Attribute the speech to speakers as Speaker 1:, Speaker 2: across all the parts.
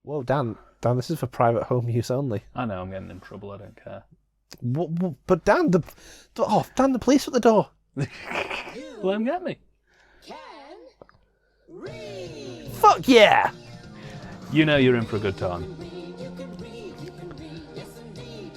Speaker 1: Whoa, Dan, this is for private home use only.
Speaker 2: I know, I'm getting in trouble, I don't care.
Speaker 1: But Dan, the police at the door.
Speaker 2: Let them get me.
Speaker 1: Fuck yeah!
Speaker 2: You know you're in for a good time.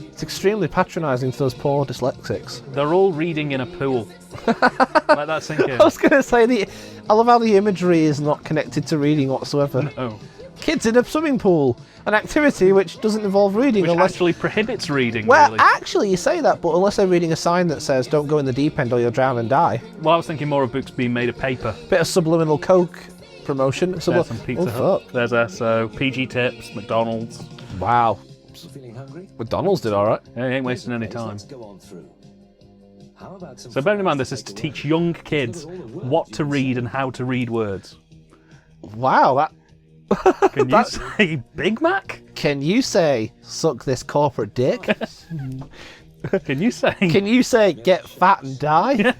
Speaker 1: It's extremely patronising to those poor dyslexics.
Speaker 2: They're all reading in a pool. Let that sink in.
Speaker 1: I was going to say, I love how the imagery is not connected to reading whatsoever.
Speaker 2: Oh.
Speaker 1: Kids in a swimming pool, an activity which doesn't involve reading.
Speaker 2: Which
Speaker 1: unless...
Speaker 2: actually prohibits reading,
Speaker 1: well,
Speaker 2: really.
Speaker 1: actually, you say that, but unless they're reading a sign that says, don't go in the deep end or you'll drown and die.
Speaker 2: Well, I was thinking more of books being made of paper.
Speaker 1: Bit of subliminal Coke promotion.
Speaker 2: There's some Pizza Hut.
Speaker 1: Fuck.
Speaker 2: There's Esso, PG Tips, McDonald's.
Speaker 1: Wow.
Speaker 3: Feeling hungry?
Speaker 1: McDonald's did alright.
Speaker 2: Yeah, ain't wasting any time.
Speaker 3: Let's go on through. How about some
Speaker 2: So bearing in mind this is to teach young kids what to read and how to read words.
Speaker 1: Wow, that...
Speaker 2: Can you say Big Mac?
Speaker 1: Can you say, suck this corporate dick?
Speaker 2: Can you say...
Speaker 1: Can you say, get fat and die?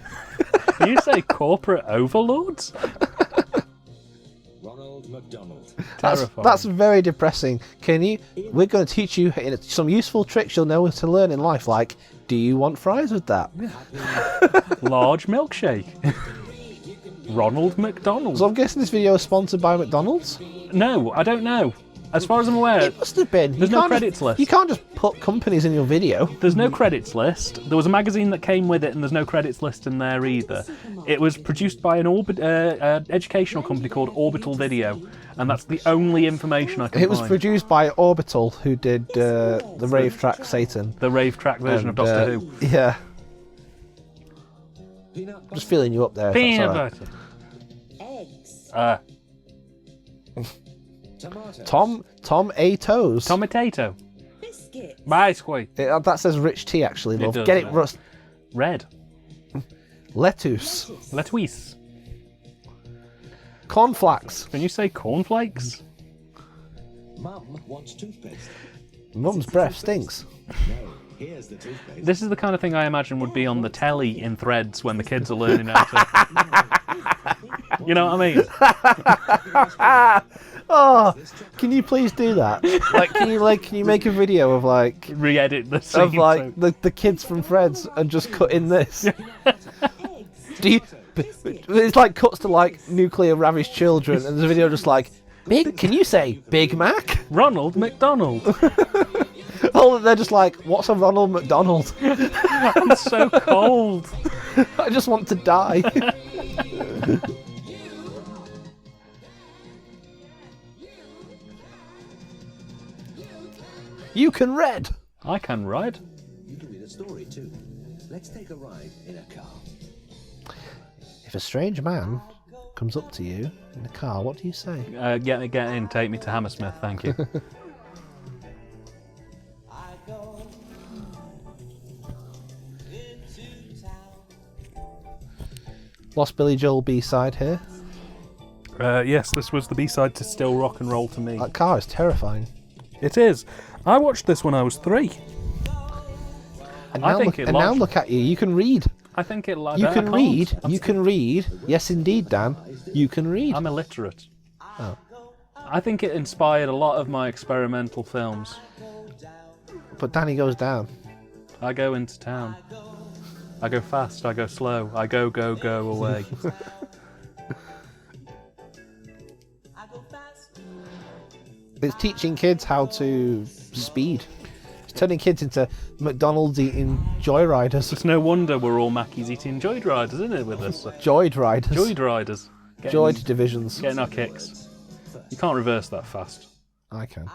Speaker 2: Can you say corporate overlords?
Speaker 3: Ronald McDonald.
Speaker 1: That's very depressing. We're going to teach you some useful tricks you'll know to learn in life, like, do you want fries with that?
Speaker 2: Large milkshake. Ronald McDonald.
Speaker 1: So I'm guessing this video is sponsored by McDonald's?
Speaker 2: No, I don't know. As far as I'm aware,
Speaker 1: It must have been.
Speaker 2: There's
Speaker 1: You
Speaker 2: no
Speaker 1: can't
Speaker 2: credits
Speaker 1: just,
Speaker 2: list.
Speaker 1: You can't just put companies in your video.
Speaker 2: there's no credits list. There was a magazine that came with it, and there's no credits list in there either. It was produced by an educational company called Orbital Video, and that's the only information I can
Speaker 1: It was
Speaker 2: find.
Speaker 1: produced by Orbital, who did the rave track Satan.
Speaker 2: The rave track version of Doctor Who.
Speaker 1: Yeah.
Speaker 3: Peanut
Speaker 1: Just feeling you up there. if
Speaker 2: Peanut
Speaker 1: that's all
Speaker 2: butter.
Speaker 3: tomato.
Speaker 1: Tom A. Toes.
Speaker 2: Tomato.
Speaker 4: Biscuit.
Speaker 2: Biscuit.
Speaker 1: That says rich tea, actually, love.
Speaker 2: does,
Speaker 1: Get it,
Speaker 2: yeah.
Speaker 1: Rust.
Speaker 2: Red.
Speaker 1: Lettuce.
Speaker 2: Lettuce.
Speaker 1: Cornflakes.
Speaker 2: Can you say cornflakes?
Speaker 3: Mum wants toothpaste.
Speaker 1: Mum's breath stinks.
Speaker 3: No, here's the toothpaste.
Speaker 2: This is the kind of thing I imagine would be on the telly in Threads when the kids are learning how to... You know what I mean?
Speaker 1: Oh, can you please do that? Can you make a video of
Speaker 2: Re-edit the scene.
Speaker 1: of the kids from Threads and just cut in this? Do you? It's like cuts to nuclear ravished children, and there's a video just big. Can you say Big Mac?
Speaker 2: Ronald McDonald.
Speaker 1: Oh, they're just what's a Ronald McDonald?
Speaker 2: I'm so cold.
Speaker 1: I just want to die. You can read.
Speaker 2: I can ride.
Speaker 3: You can read a story too. Let's take a ride in a car.
Speaker 1: If a strange man comes up to you in a car, what do you say?
Speaker 2: Get in, take me to Hammersmith, thank you.
Speaker 1: Lost Billy Joel B-side here.
Speaker 2: Yes, this was the B-side to Still Rock and Roll to Me.
Speaker 1: That car is terrifying.
Speaker 2: It is. I watched this when I was 3.
Speaker 1: And
Speaker 2: I
Speaker 1: now,
Speaker 2: think
Speaker 1: look,
Speaker 2: it
Speaker 1: and now
Speaker 2: lodged-
Speaker 1: look at you. You can read.
Speaker 2: I think it
Speaker 1: You can read. You can read. Yes, indeed, Dan. You can read.
Speaker 2: I'm illiterate.
Speaker 1: Oh.
Speaker 2: I think it inspired a lot of my experimental films.
Speaker 1: But Danny goes down.
Speaker 2: I go into town. I go fast, I go slow. I go away.
Speaker 1: It's teaching kids how to speed. It's turning kids into McDonald's eating joyriders.
Speaker 2: It's no wonder we're all Mackies eating Joyd Riders, isn't it, with us?
Speaker 1: Joyd riders.
Speaker 2: Joyd Riders.
Speaker 1: Joyd divisions.
Speaker 2: Getting our kicks. You can't reverse that fast.
Speaker 1: I can.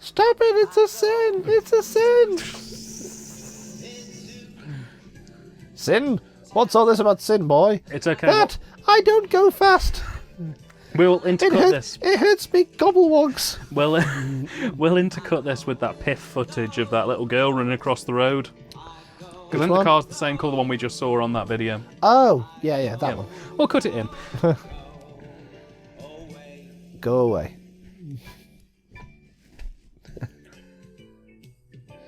Speaker 1: Stop it! It's a sin! It's a sin! Sin? What's all this about sin, boy?
Speaker 2: It's okay.
Speaker 1: That I don't go fast.
Speaker 2: We'll intercut this.
Speaker 1: It hurts me gobblewogs.
Speaker 2: We'll intercut this with that piff footage of that little girl running across the road. Because I think the
Speaker 1: one?
Speaker 2: car's the same colour one we just saw on that video.
Speaker 1: Oh, yeah, that one.
Speaker 2: We'll cut it in.
Speaker 1: Go away.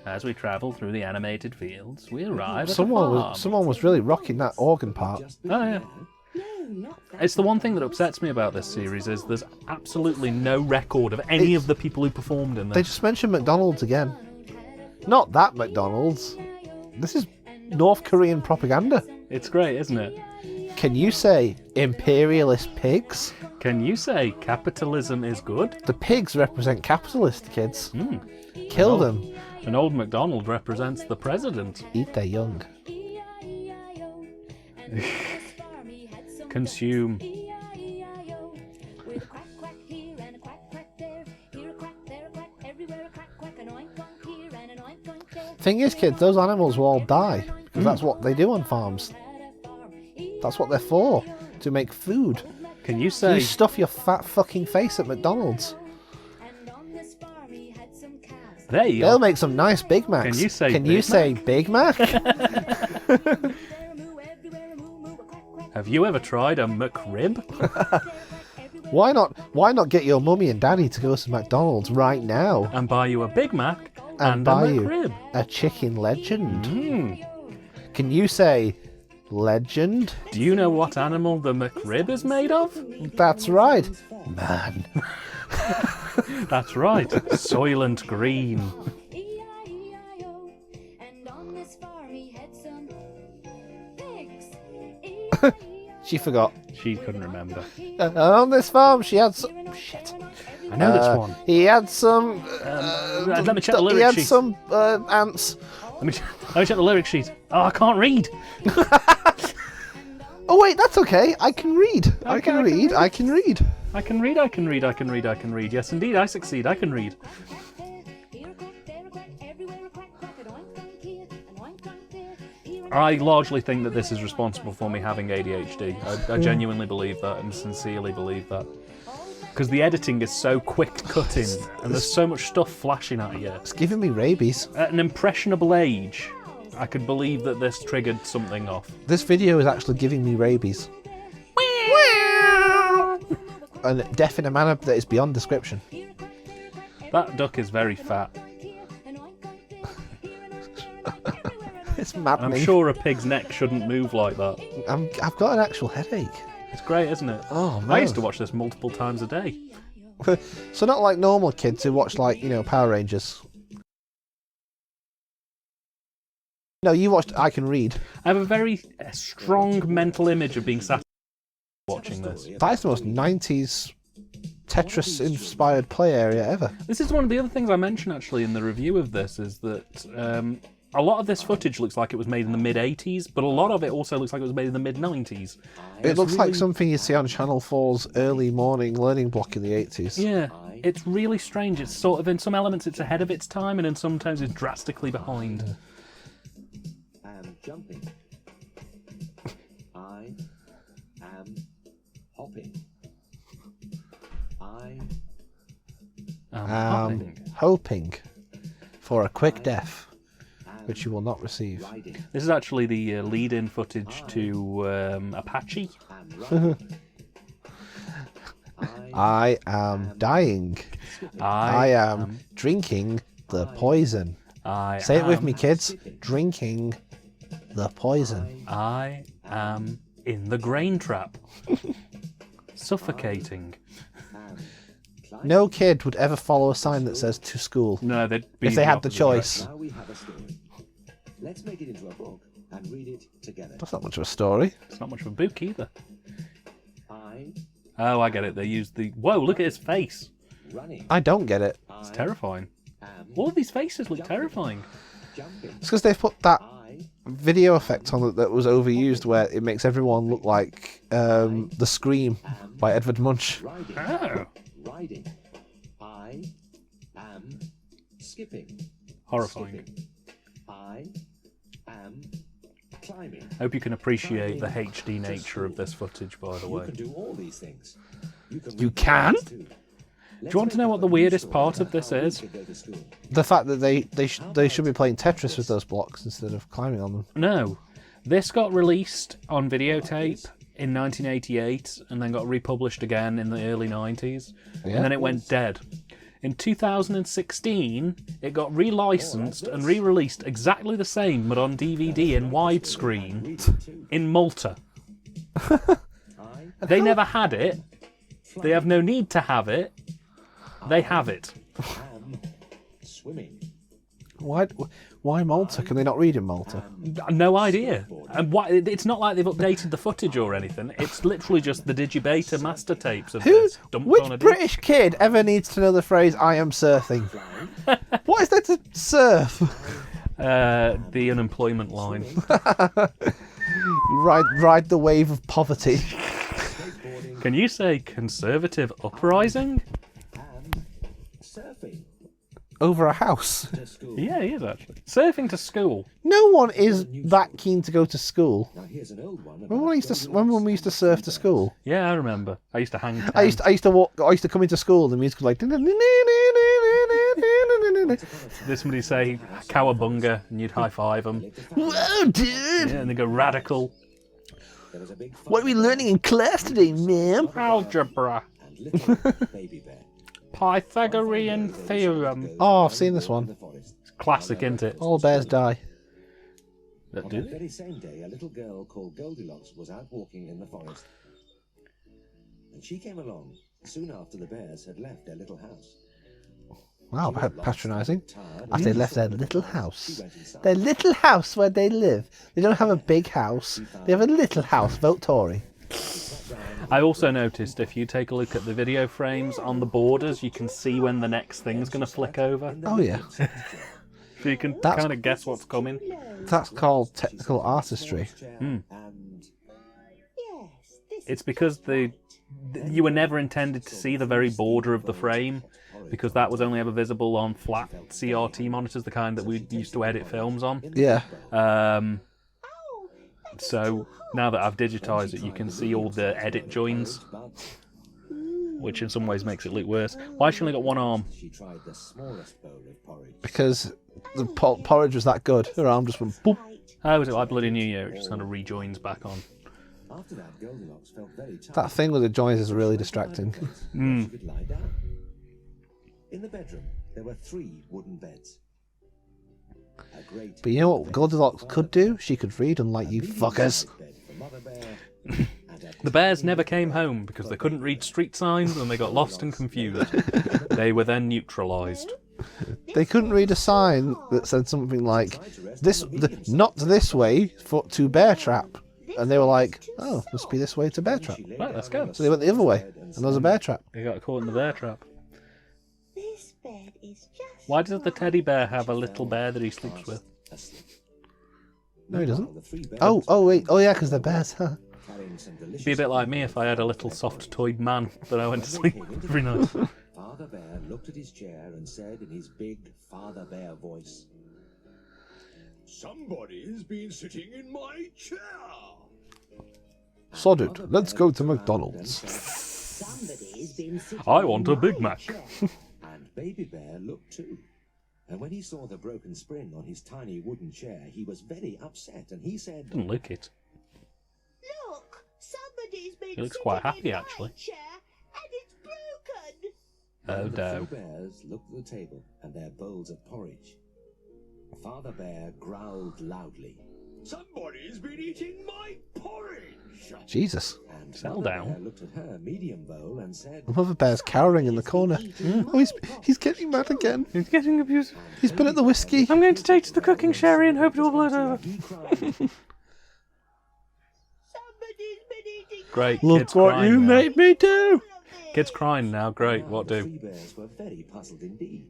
Speaker 2: As we travel through the animated fields, we arrive at a
Speaker 1: Someone
Speaker 2: farm.
Speaker 1: was really rocking that organ part.
Speaker 2: Oh, yeah. It's the one thing that upsets me about this series is there's absolutely no record of any of the people who performed in
Speaker 1: They
Speaker 2: this.
Speaker 1: just mentioned McDonald's again. Not that McDonald's. This is North Korean propaganda.
Speaker 2: It's great, isn't it?
Speaker 1: Can you say imperialist pigs?
Speaker 2: Can you say capitalism is good?
Speaker 1: The pigs represent capitalist kids.
Speaker 2: Hmm.
Speaker 1: Kill them.
Speaker 2: An old MacDonald represents the president.
Speaker 1: Eat their young.
Speaker 2: Consume.
Speaker 1: Thing is, kids, those animals will all die because that's what they do on farms. That's what they're for, to make food.
Speaker 2: Can you say...
Speaker 1: You stuff your fat fucking face at McDonald's.
Speaker 2: There you
Speaker 1: They'll
Speaker 2: go.
Speaker 1: make some nice Big Macs.
Speaker 2: Can you say
Speaker 1: Can
Speaker 2: Big
Speaker 1: you say
Speaker 2: Mac?
Speaker 1: Big Mac?
Speaker 2: Have you ever tried a McRib?
Speaker 1: Why not get your mummy and daddy to go to McDonald's right now
Speaker 2: And buy you a Big Mac
Speaker 1: and
Speaker 2: a
Speaker 1: buy you
Speaker 2: McRib?
Speaker 1: a chicken legend?
Speaker 2: Mm.
Speaker 1: Can you say legend?
Speaker 2: Do you know what animal the McRib is made of?
Speaker 1: That's right, man.
Speaker 2: That's right, Soylent Green.
Speaker 1: She forgot.
Speaker 2: She couldn't remember.
Speaker 1: On this farm, she had some shit.
Speaker 2: I know this one.
Speaker 1: He had some.
Speaker 2: Let me check the
Speaker 1: He
Speaker 2: lyric
Speaker 1: had
Speaker 2: sheet.
Speaker 1: some ants.
Speaker 2: Let me check the lyric sheet. Oh, I can't read.
Speaker 1: Oh wait, that's okay. I can read. I can read. I can read.
Speaker 2: I can read, I can read, I can read, I can read. Yes, indeed, I succeed. I can read. I largely think that this is responsible for me having ADHD. I genuinely believe that and sincerely believe that. Because the editing is so quick cutting and there's so much stuff flashing at you.
Speaker 1: It's giving me rabies.
Speaker 2: At an impressionable age, I could believe that this triggered something off.
Speaker 1: This video is actually giving me rabies. And deaf in a manner that is beyond description.
Speaker 2: That duck is very fat.
Speaker 1: It's
Speaker 2: I'm
Speaker 1: maddening.
Speaker 2: sure a pig's neck shouldn't move like that.
Speaker 1: I've got an actual headache.
Speaker 2: It's great, isn't it?
Speaker 1: Oh,
Speaker 2: I
Speaker 1: man.
Speaker 2: used to watch this multiple times a day.
Speaker 1: So not like normal kids who watch like, Power Rangers. No, you watched I Can Read.
Speaker 2: I have a very strong mental image of being sat watching this.
Speaker 1: That is the most 90s Tetris-inspired play area ever.
Speaker 2: This is one of the other things I mentioned actually in the review of this, is that a lot of this footage looks like it was made in the mid-80s, but a lot of it also looks like it was made in the mid-90s.
Speaker 1: It looks like something you see on Channel 4's early morning learning block in the 80s.
Speaker 2: Yeah, it's really strange. It's sort of, in some elements it's ahead of its time, and in some times it's drastically behind.
Speaker 3: Am jumping. I am hopping. I
Speaker 1: Hoping for a quick death, which you will not receive.
Speaker 3: riding.
Speaker 2: This is actually the lead-in footage to Apache.
Speaker 3: Am riding.
Speaker 1: I am dying. I am drinking the poison.
Speaker 2: I
Speaker 1: Say it with
Speaker 2: am-
Speaker 1: me, kids. Drinking the poison.
Speaker 2: I am in the grain trap. Suffocating.
Speaker 1: No kid would ever follow a sign that says to school
Speaker 2: No, they'd be
Speaker 1: if they had the
Speaker 2: opposite
Speaker 1: choice.
Speaker 3: Now we have a story. Let's make it into a book and read it together.
Speaker 1: That's not much of a story.
Speaker 2: direction. It's not much of a book either.
Speaker 3: I
Speaker 2: Oh, I get it. They used the... Whoa, look at his face.
Speaker 3: running.
Speaker 1: I don't get it.
Speaker 2: It's terrifying.
Speaker 3: Am
Speaker 2: All of these faces look terrifying.
Speaker 3: jumping.
Speaker 1: It's because they've put that
Speaker 3: I
Speaker 1: video effect on it that was overused where it makes everyone look like The Scream by Edvard Munch.
Speaker 3: riding.
Speaker 2: Oh.
Speaker 3: Riding. I am skipping.
Speaker 2: Horrifying.
Speaker 3: Skipping. I am climbing.
Speaker 2: I hope you can appreciate the HD nature of this footage, by the
Speaker 3: You
Speaker 2: way.
Speaker 3: can do all these things.
Speaker 1: You can?
Speaker 3: Do
Speaker 2: you want to know what the weirdest part of this is?
Speaker 1: The fact that they should be playing Tetris with those blocks instead of climbing on them.
Speaker 2: No. This got released on videotape in 1988 and then got republished again in the early 90s.
Speaker 1: Yeah.
Speaker 2: And then it went dead. In 2016, it got relicensed and re-released exactly the same, but on DVD in widescreen in Malta. They never had it. They have no need to have it. They have it.
Speaker 3: Swimming.
Speaker 1: Why Malta? Can they not read in Malta?
Speaker 2: No idea. And why? It's not like they've updated the footage or anything. It's literally just the Digibeta master tapes of this dumped on a
Speaker 1: Which British kid ever needs to know the phrase "I am surfing"? What is there to surf?
Speaker 2: the unemployment line.
Speaker 1: Ride the wave of poverty.
Speaker 2: Can you say conservative uprising?
Speaker 3: And surfing.
Speaker 1: Over a house.
Speaker 3: To school.
Speaker 2: Yeah, he is actually. Surfing to school.
Speaker 1: No one is that keen to go to school.
Speaker 3: Now here's an old one.
Speaker 1: Remember when we used to surf to school?
Speaker 2: Yeah, I remember. I used to hang.
Speaker 1: I used to come into school and the music was like.
Speaker 2: Did somebody say cowabunga and you'd high five them?
Speaker 1: Whoa, dude!
Speaker 2: Yeah, and they go radical.
Speaker 3: There was a big
Speaker 1: What are we learning in class today, ma'am?
Speaker 2: Algebra.
Speaker 3: and little baby bear.
Speaker 2: Pythagorean theorem.
Speaker 1: Oh, I've seen this
Speaker 3: In
Speaker 1: one.
Speaker 3: the forest.
Speaker 2: Classic, isn't it?
Speaker 1: All bears die.
Speaker 2: That
Speaker 3: On
Speaker 2: do
Speaker 3: that
Speaker 2: they?
Speaker 3: very same day, a little girl called Goldilocks was out walking in the forest. And she came along soon after the bears had left their little house.
Speaker 1: Wow, patronising.
Speaker 3: Tired,
Speaker 1: After they left their little house. Their little house where they live. They don't have a big house. They have a little house. Vote Tory.
Speaker 2: I also noticed if you take a look at the video frames on the borders, you can see when the next thing's going to flick over.
Speaker 1: Oh yeah.
Speaker 2: So you can
Speaker 1: That's-
Speaker 2: kind of guess what's coming.
Speaker 1: That's called technical artistry.
Speaker 3: And
Speaker 2: It's because you were never intended to see the very border of the frame, because that was only ever visible on flat CRT monitors, the kind that we used to edit films on.
Speaker 1: Yeah.
Speaker 2: So now that I've digitized it, you can see all the edit joins, which in some ways makes it look worse. Why has she only got one arm?
Speaker 3: she tried the smallest bowl of porridge.
Speaker 1: Because the porridge was that good. Her arm just went boop.
Speaker 2: Oh, was it like Bloody New Year? It just kind of rejoins back on.
Speaker 3: After that, Goldilocks felt very tired.
Speaker 1: That thing with the joints is really distracting.
Speaker 3: She could lie down. In the bedroom, there were 3 wooden beds. A great
Speaker 1: But you know what Goldilocks could do? She could read, unlike you fuckers.
Speaker 3: bed for Mother Bear, and a
Speaker 2: The bears never came home because they couldn't read street signs and they got lost and confused. They were then neutralised.
Speaker 1: They couldn't read a sign that said something like, not this way to bear trap. And they were like, oh, must be this way to bear trap.
Speaker 2: Right, let's go.
Speaker 1: So they went the other way, and there was a bear trap.
Speaker 2: They got caught in the bear trap.
Speaker 4: This bed is just
Speaker 2: Why does the teddy bear have a little bear that he sleeps with?
Speaker 1: No, he doesn't.
Speaker 3: the 3 bears
Speaker 1: Oh, wait. Oh, yeah, because they're bears. Huh?
Speaker 3: carrying some delicious
Speaker 2: Be a bit like me if I had a little soft-toyed man that I went to sleep with every night.
Speaker 3: Father Bear looked at his chair and said in his big Father Bear voice,
Speaker 5: Somebody's been sitting in my chair.
Speaker 1: Sod it. Let's go to McDonald's.
Speaker 4: somebody's been sitting
Speaker 2: I want a
Speaker 4: in
Speaker 2: Big
Speaker 4: my
Speaker 2: Mac.
Speaker 4: chair.
Speaker 3: and Baby Bear looked too. And when he saw the broken spring on his tiny wooden chair, he was very upset, and he said,
Speaker 2: Didn't lick it.
Speaker 4: Look, somebody's been
Speaker 2: He looks
Speaker 4: sitting
Speaker 2: quite happy,
Speaker 4: in my
Speaker 2: actually.
Speaker 4: chair and it's broken.
Speaker 2: Oh,
Speaker 3: The
Speaker 2: no.
Speaker 3: 3 bears looked at the table and their bowls of porridge. Father Bear growled loudly,
Speaker 5: Somebody's been eating my porridge.
Speaker 1: Jesus.
Speaker 3: and
Speaker 2: Settle
Speaker 3: Mother
Speaker 2: down.
Speaker 3: Bear looked at her medium bowl and said,
Speaker 1: The mother bear's cowering in the corner. Oh, he's getting mad again.
Speaker 2: He's getting abused.
Speaker 1: He's been at the whiskey.
Speaker 2: I'm going to take to the cooking sherry and hope it will blow over.
Speaker 3: he cried,
Speaker 4: Somebody's been eating
Speaker 2: Great,
Speaker 1: Look
Speaker 2: kids
Speaker 1: what
Speaker 2: crying
Speaker 1: you
Speaker 2: now.
Speaker 1: made me do.
Speaker 2: Kids crying now, great,
Speaker 3: Now
Speaker 2: what
Speaker 3: the
Speaker 2: do?
Speaker 3: 3 bears were very puzzled indeed.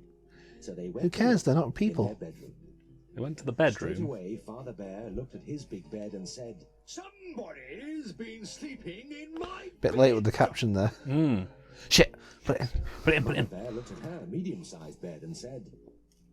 Speaker 3: So they went
Speaker 1: Who cares? They're not people.
Speaker 3: in their bedroom.
Speaker 2: They went to the
Speaker 3: Straight
Speaker 2: bedroom.
Speaker 3: away, Father Bear looked at his big bed and said,
Speaker 5: Somebody's been sleeping in my
Speaker 1: Bit late with the caption there. Shit. Put it in.
Speaker 2: Put it in, put it in.
Speaker 3: Bear looked at her medium-sized bed and said,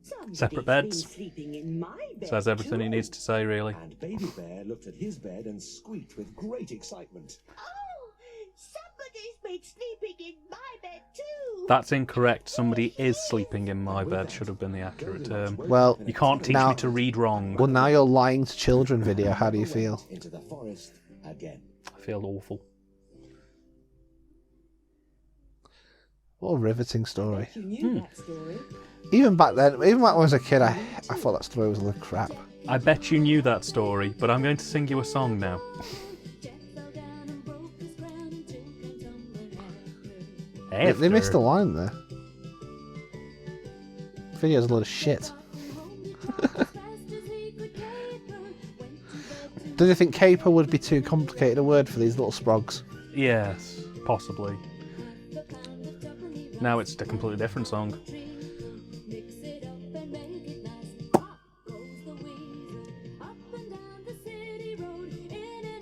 Speaker 4: Somebody's
Speaker 2: Separate
Speaker 4: been
Speaker 2: beds.
Speaker 4: sleeping in my bed
Speaker 2: Says everything he
Speaker 4: too.
Speaker 2: needs to say, really.
Speaker 3: and Baby Bear looked at his bed and squeaked with great excitement.
Speaker 4: Oh, somebody's been sleeping in my bed too.
Speaker 2: That's incorrect. Somebody is sleeping in my bed, should have been the accurate term.
Speaker 1: Well,
Speaker 2: You can't teach
Speaker 1: Now-
Speaker 2: me to read wrong.
Speaker 1: well, now you're lying to children video. How do you feel?
Speaker 3: Into the forest again.
Speaker 2: I feel awful.
Speaker 1: What a riveting story.
Speaker 6: You knew that story.
Speaker 1: Even back then, even when I was a kid, I thought that story was a little crap.
Speaker 2: I bet you knew that story, but I'm going to sing you a song now.
Speaker 1: They missed a line there. The video's a load of shit. Did you think caper would be too complicated a word for these little sprogs?
Speaker 2: Yes, possibly. Now it's a completely different song.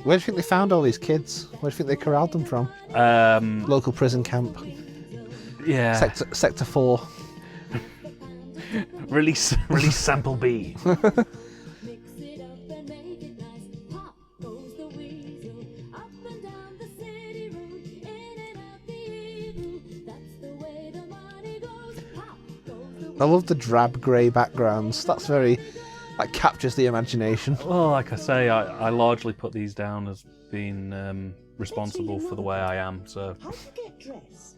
Speaker 1: Where do you think they found all these kids? Where do you think they corralled them from? Local prison camp.
Speaker 2: Yeah.
Speaker 1: Sector 4.
Speaker 2: Release sample B.
Speaker 1: I love the drab grey backgrounds. That captures the imagination.
Speaker 2: Well, like I say, I largely put these down as being responsible for the way I am. So.
Speaker 6: How do you get dressed?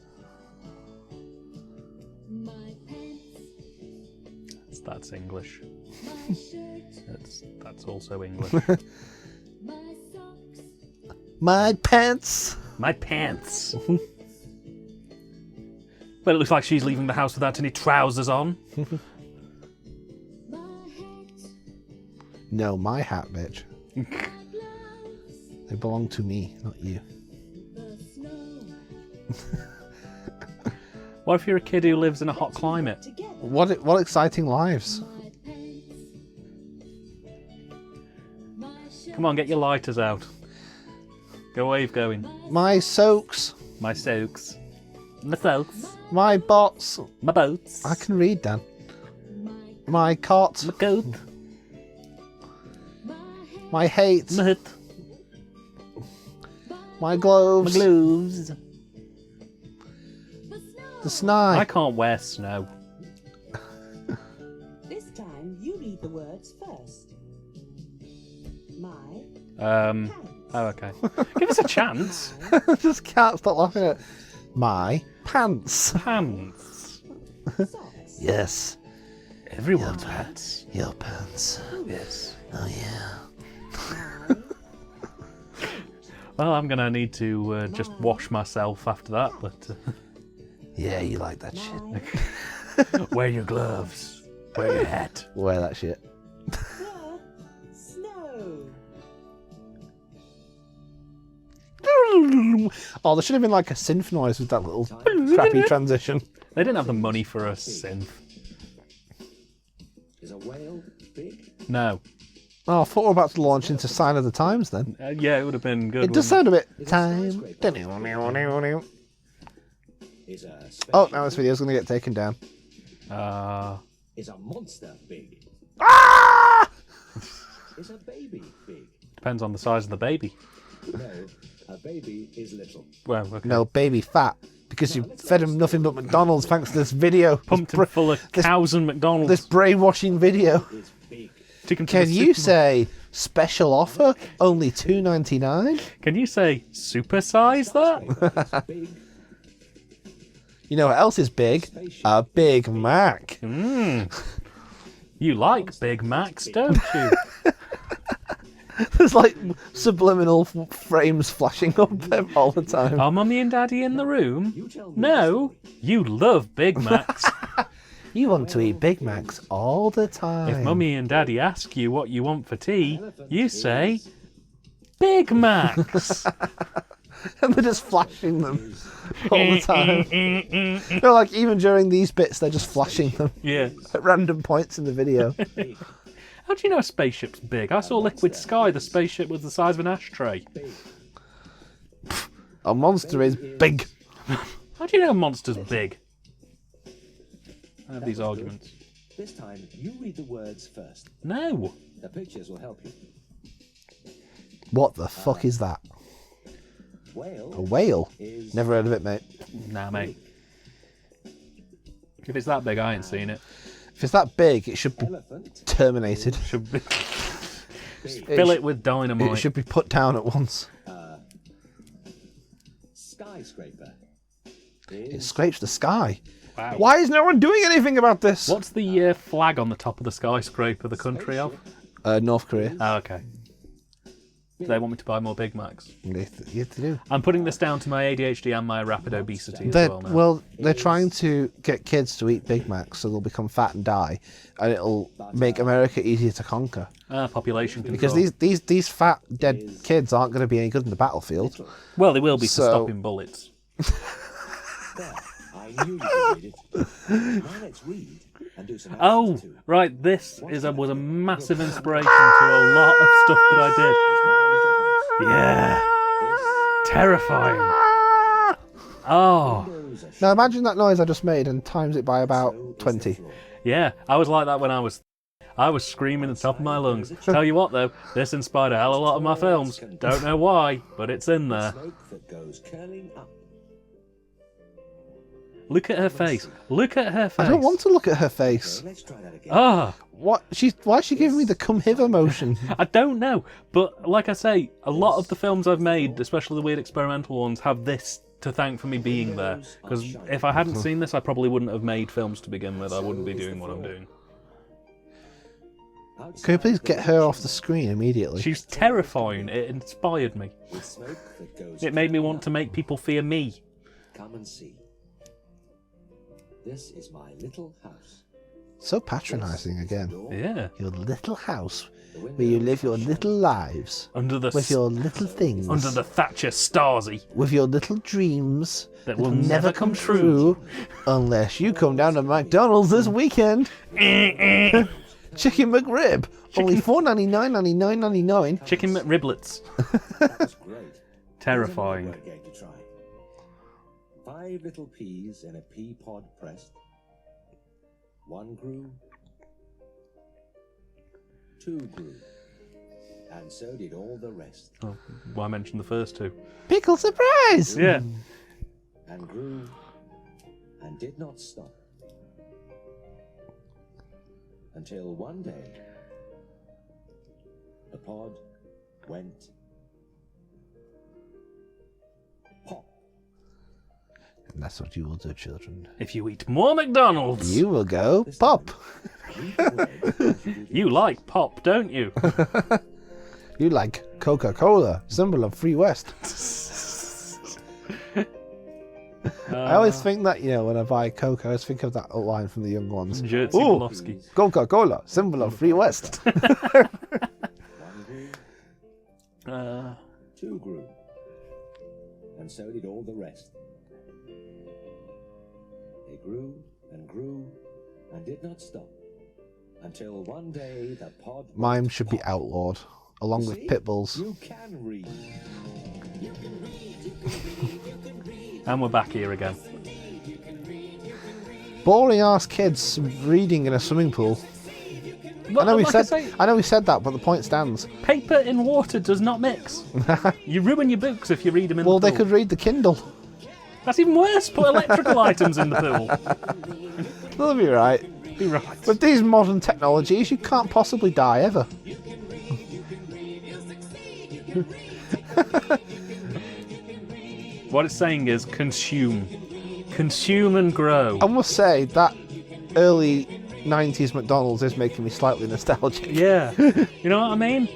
Speaker 2: That's English. That's also English.
Speaker 1: My pants.
Speaker 2: My pants. Well, it looks like she's leaving the house without any trousers on.
Speaker 1: No, my hat, bitch. They belong to me, not you.
Speaker 2: What if you're a kid who lives in a hot climate?
Speaker 1: What exciting lives.
Speaker 2: Come on, get your lighters out. Go wave going.
Speaker 1: My soaks.
Speaker 2: My soaks. My soaks.
Speaker 1: My bots.
Speaker 2: My boats.
Speaker 1: I can read, Dan. My cot.
Speaker 2: My coat.
Speaker 1: My hate.
Speaker 2: My hut.
Speaker 1: My gloves.
Speaker 2: My gloves.
Speaker 1: The snide.
Speaker 2: I can't wear snow.
Speaker 6: This time you read the words first. My
Speaker 2: Oh, okay. Give us a chance.
Speaker 1: I just can't stop laughing at my pants.
Speaker 2: Pants.
Speaker 6: socks.
Speaker 1: Yes,
Speaker 2: Everyone's pants.
Speaker 1: your pants.
Speaker 2: Yes.
Speaker 1: Oh yeah.
Speaker 2: Well, I'm gonna need to just wash myself after that, but
Speaker 1: Yeah, you like that shit.
Speaker 2: wear your gloves. Wear your hat.
Speaker 1: Wear that shit.
Speaker 6: Snow.
Speaker 1: Oh, there should have been like a synth noise with that little crappy transition.
Speaker 2: They didn't have the money for a synth.
Speaker 3: Is a whale big?
Speaker 2: No.
Speaker 1: Oh, I thought we were about to launch into Sign of the Times then.
Speaker 2: Yeah, it would have been good.
Speaker 1: It does sound a bit time.
Speaker 3: Is a
Speaker 1: Oh, now this video's going to get taken down.
Speaker 3: Is a monster big?
Speaker 1: Ah!
Speaker 3: Is a baby big?
Speaker 2: Depends on the size of the baby.
Speaker 3: No, a baby is little.
Speaker 2: Well, okay.
Speaker 1: No, baby fat. Because you fed him nothing but McDonald's thanks to this video.
Speaker 2: Pumped him full of cows and McDonald's.
Speaker 1: This brainwashing video.
Speaker 3: Is big.
Speaker 2: Took him to
Speaker 1: Can
Speaker 2: the
Speaker 1: you
Speaker 2: supermarket.
Speaker 1: say special offer? Only $2.99?
Speaker 2: Can you say supersize that?
Speaker 3: Is big.
Speaker 1: You know what else is big? A Big Mac.
Speaker 2: You like Big Macs, don't you?
Speaker 1: There's like subliminal frames flashing up all the time.
Speaker 2: Are Mummy and Daddy in the room?
Speaker 3: You tell me.
Speaker 2: No, you love Big Macs.
Speaker 1: You want to eat Big Macs all the time.
Speaker 2: If Mummy and Daddy ask you what you want for tea, you say Big Macs.
Speaker 1: And they're just flashing them all the time. No, like even during these bits, they're just flashing them
Speaker 2: Yeah.
Speaker 1: at random points in the video.
Speaker 2: How do you know a spaceship's big? I saw Liquid Sky. The spaceship was the size of an ashtray.
Speaker 1: A monster is big.
Speaker 2: How do you know a monster's big? I have these arguments.
Speaker 3: This time, you read the words first.
Speaker 2: No.
Speaker 3: The pictures will help you.
Speaker 1: What the fuck is that?
Speaker 3: Whale
Speaker 1: A whale?
Speaker 3: is
Speaker 1: Never heard of it, mate.
Speaker 2: Nah, mate. If it's that big, I ain't seen it.
Speaker 1: If it's that big, it should be
Speaker 3: elephant.
Speaker 1: terminated.
Speaker 2: Should be.
Speaker 3: Big.
Speaker 2: Fill it with dynamite.
Speaker 1: It should be put down at once.
Speaker 3: Skyscraper.
Speaker 1: It scrapes the sky.
Speaker 2: Wow.
Speaker 1: Why is no one doing anything about this?
Speaker 2: What's the flag on the top of the skyscraper the country of?
Speaker 1: North Korea.
Speaker 2: Oh, okay. They want me to buy more Big Macs.
Speaker 1: They do.
Speaker 2: I'm putting this down to my ADHD and my rapid obesity as well now.
Speaker 1: They're trying to get kids to eat Big Macs so they'll become fat and die, and it'll make America easier to conquer.
Speaker 2: Population control.
Speaker 1: Because these fat dead kids aren't going to be any good in the battlefield.
Speaker 2: Well, they will be for
Speaker 1: So-
Speaker 2: stopping bullets.
Speaker 3: There, I knew you could read it. Now let's read and do some
Speaker 2: Oh,
Speaker 3: action too.
Speaker 2: right. This was a massive inspiration to a lot of stuff that I did. Yeah. Terrifying. Oh,
Speaker 1: Now imagine that noise I just made and times it by about 20.
Speaker 2: yeah. I was like that when I was screaming at the top of my lungs. Tell you what, though, this inspired a hell of a lot of my films. Don't know why, but it's in there.
Speaker 3: Smoke that goes curling up.
Speaker 2: Look at her face. Look at her face.
Speaker 1: I don't want to look at her face.
Speaker 3: Let's try that again.
Speaker 2: Ah,
Speaker 1: Why is she giving me the come hither motion?
Speaker 2: I don't know. But like I say, a lot of the films I've made, especially the weird experimental ones, have this to thank for me being there. Because if I hadn't seen this, I probably wouldn't have made films to begin with. I wouldn't be doing what I'm doing.
Speaker 1: Can you please get her off the screen immediately?
Speaker 2: She's terrifying. It inspired me.
Speaker 3: With smoke that goes
Speaker 2: It made me
Speaker 3: curling
Speaker 2: want to
Speaker 3: up.
Speaker 2: make people fear me.
Speaker 3: Come and see. This is my little house.
Speaker 1: So patronising again.
Speaker 2: Yeah.
Speaker 1: Your little house where you live your little lives
Speaker 2: Under the
Speaker 1: with your little things,
Speaker 2: under the Thatcher Stasi.
Speaker 1: with your little dreams
Speaker 2: That will never come true.
Speaker 1: unless you come down to McDonald's this weekend. Chicken McRib, only $4.99.
Speaker 2: Chicken McRiblets.
Speaker 3: That's great.
Speaker 2: Terrifying.
Speaker 3: Here's another word game to try. 5 little peas in a pea pod pressed. 1 grew. 2 grew. And so did all the rest.
Speaker 2: Oh, well, I mentioned the first two.
Speaker 1: Pickle surprise!
Speaker 2: Yeah.
Speaker 3: And grew. And did not stop. Until one day, the pod went pop.
Speaker 1: And that's what you will do, children.
Speaker 2: If you eat more McDonald's,
Speaker 1: You will go pop.
Speaker 3: Read the word as you do
Speaker 2: you like pop, don't you?
Speaker 1: You like Coca-Cola, symbol of Free West. I always think that, when I buy Coke, I always think of that line from the young ones.
Speaker 2: Jerzy
Speaker 1: Ooh.
Speaker 2: Pulowski.
Speaker 1: Coca-Cola, symbol of Free West.
Speaker 3: 1 grew. 2 grew. And so did all the rest. They grew and grew and did not stop. Until one day the pod went
Speaker 1: Mime should be
Speaker 3: pop.
Speaker 1: outlawed, along with
Speaker 3: See?
Speaker 1: pit bulls.
Speaker 3: You can read.
Speaker 2: And we're back here again.
Speaker 1: Boring ass kids reading in a swimming pool.
Speaker 2: Well,
Speaker 1: I know we
Speaker 2: like
Speaker 1: said
Speaker 2: say,
Speaker 1: I know we said that, but the point stands.
Speaker 2: paper in water does not mix. You ruin your books if you read them in
Speaker 1: Well,
Speaker 2: the
Speaker 1: they
Speaker 2: pool.
Speaker 1: could read the Kindle.
Speaker 2: That's even worse. Put electrical items in the pool.
Speaker 1: They'll be right.
Speaker 2: Be right.
Speaker 1: With these modern technologies, you can't possibly die ever.
Speaker 2: What it's saying is consume. Consume and grow.
Speaker 1: I must say that early 90s McDonald's is making me slightly nostalgic.
Speaker 2: Yeah. You know what I mean?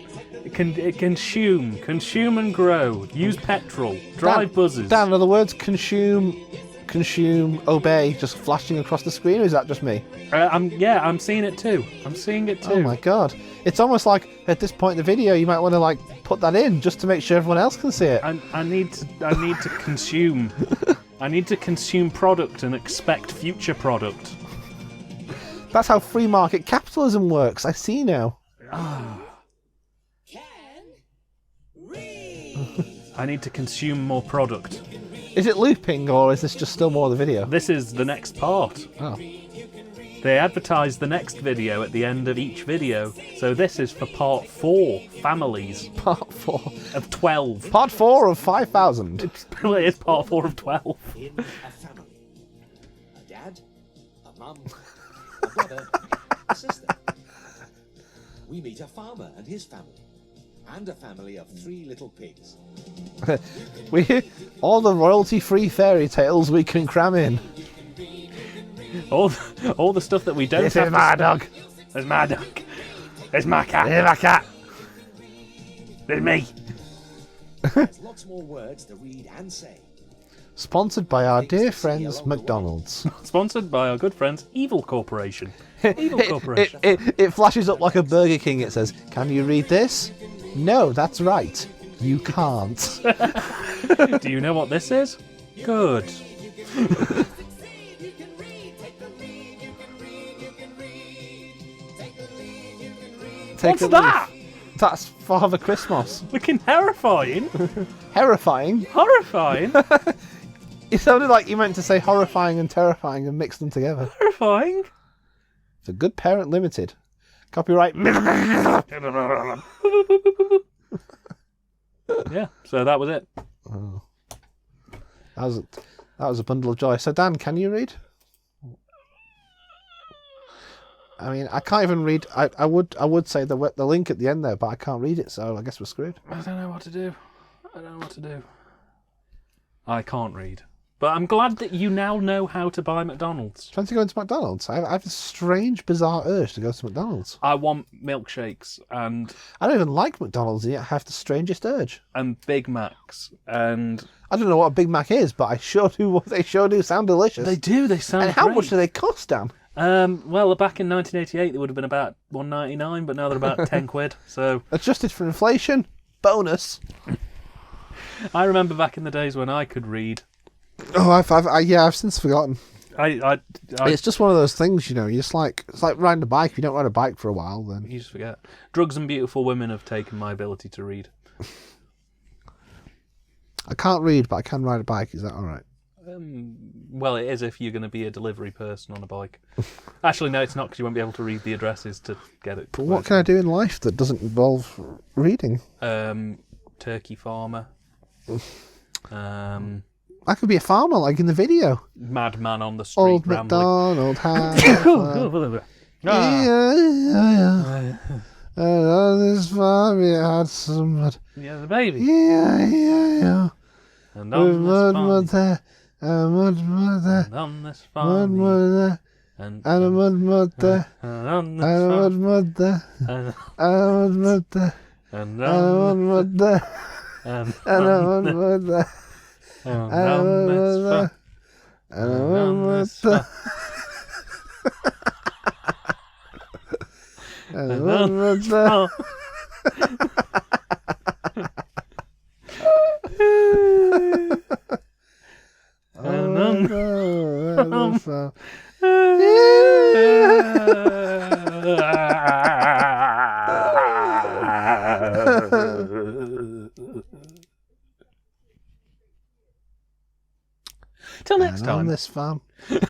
Speaker 2: Consume and grow. Use petrol. Drive buses.
Speaker 1: Dan, are the words consume, obey just flashing across the screen, or is that just me?
Speaker 2: I'm seeing it too. I'm seeing it too.
Speaker 1: Oh my god. It's almost like at this point in the video you might want to put that in just to make sure everyone else can see it.
Speaker 2: I need to consume. I need to consume product and expect future product.
Speaker 1: That's how free market capitalism works. I see now.
Speaker 2: I need to consume more product.
Speaker 1: Is it looping or is this just still more of the video?
Speaker 2: This is the next part.
Speaker 1: Oh.
Speaker 2: They advertise the next video at the end of each video, so this is for part 4, families
Speaker 1: Part 4.
Speaker 2: of 12.
Speaker 1: Part 4 of 5,000.
Speaker 2: It is part 4 of 12.
Speaker 3: In a family. A dad, a mum, a brother, a sister. We meet a farmer and his family. and a family of 3 little pigs.
Speaker 1: All the royalty-free fairy tales we can cram in.
Speaker 2: All the stuff that we don't
Speaker 1: This
Speaker 2: have
Speaker 1: is
Speaker 2: to
Speaker 1: my
Speaker 2: spend.
Speaker 1: dog.
Speaker 2: There's my dog. There's my cat.
Speaker 1: Here's my cat.
Speaker 2: There's me.
Speaker 3: There's lots more words to read and say.
Speaker 1: Sponsored by our dear friends McDonald's.
Speaker 2: Sponsored by our good friends Evil Corporation. Evil Corporation.
Speaker 1: It flashes up like a Burger King. It says, "Can you read this?" No, that's right. You can't.
Speaker 2: Do you know what this is? Good. What's that?
Speaker 1: That's Father Christmas.
Speaker 2: Looking terrifying.
Speaker 1: Terrifying.
Speaker 2: Horrifying.
Speaker 1: It sounded like you meant to say horrifying and terrifying and mix them together.
Speaker 2: Horrifying.
Speaker 1: It's a Good Parent Limited. Copyright.
Speaker 2: Yeah, so that was it.
Speaker 1: Oh. That was a bundle of joy. So Dan, can you read? I mean, I can't even read. I would say the link at the end there, but I can't read it, so I guess we're screwed.
Speaker 2: I don't know what to do. I can't read. But I'm glad that you now know how to buy McDonald's.
Speaker 1: Trying to go into McDonald's. I have a strange, bizarre urge to go to McDonald's.
Speaker 2: I want milkshakes and
Speaker 1: I don't even like McDonald's, and yet I have the strangest urge.
Speaker 2: Big Macs and
Speaker 1: I don't know what a Big Mac is, but they sure do sound delicious.
Speaker 2: they do. They sound.
Speaker 1: And how
Speaker 2: great.
Speaker 1: much do they cost, Dan?
Speaker 2: Well, back in 1988, they would have been about $1.99, but now they're about 10 quid. So
Speaker 1: Adjusted for inflation, bonus.
Speaker 2: I remember back in the days when I could read.
Speaker 1: Oh, I've since forgotten.
Speaker 2: I
Speaker 1: It's just one of those things, you know. It's like riding a bike. If you don't ride a bike for a while, then
Speaker 2: you just forget. Drugs and Beautiful Women have taken my ability to read.
Speaker 1: I can't read, but I can ride a bike. Is that all right?
Speaker 2: Well, it is if you're going to be a delivery person on a bike. Actually, no, it's not, because you won't be able to read the addresses to get it.
Speaker 1: But what can I do in life that doesn't involve reading?
Speaker 2: Turkey farmer.
Speaker 1: I could be a farmer, like in the video.
Speaker 2: Madman on the street.
Speaker 1: Old
Speaker 2: rambling.
Speaker 1: MacDonald had a farm. Yeah. And on this farm he had some mud.
Speaker 2: Yeah, the baby.
Speaker 1: Yeah.
Speaker 2: And
Speaker 1: With
Speaker 2: on this
Speaker 1: mud
Speaker 2: farm.
Speaker 1: there, and mud there,
Speaker 2: And on this
Speaker 1: mud
Speaker 2: farm.
Speaker 1: there,
Speaker 2: And
Speaker 1: and a mud there,
Speaker 2: and on
Speaker 1: and
Speaker 2: this
Speaker 1: a
Speaker 2: farm.
Speaker 1: mud there,
Speaker 2: And
Speaker 1: and a mud there,
Speaker 2: and
Speaker 1: and a mud there,
Speaker 2: and
Speaker 1: and a mud there,
Speaker 2: and
Speaker 1: and a
Speaker 2: on
Speaker 1: mud
Speaker 2: this
Speaker 1: there,
Speaker 2: farm.
Speaker 1: and a
Speaker 2: On
Speaker 1: mud
Speaker 2: this
Speaker 1: there,
Speaker 2: farm.
Speaker 1: and a
Speaker 2: And on
Speaker 1: mud
Speaker 2: this
Speaker 1: there.
Speaker 2: farm. And on this farm. Till next
Speaker 1: And on
Speaker 2: time.
Speaker 1: this farm.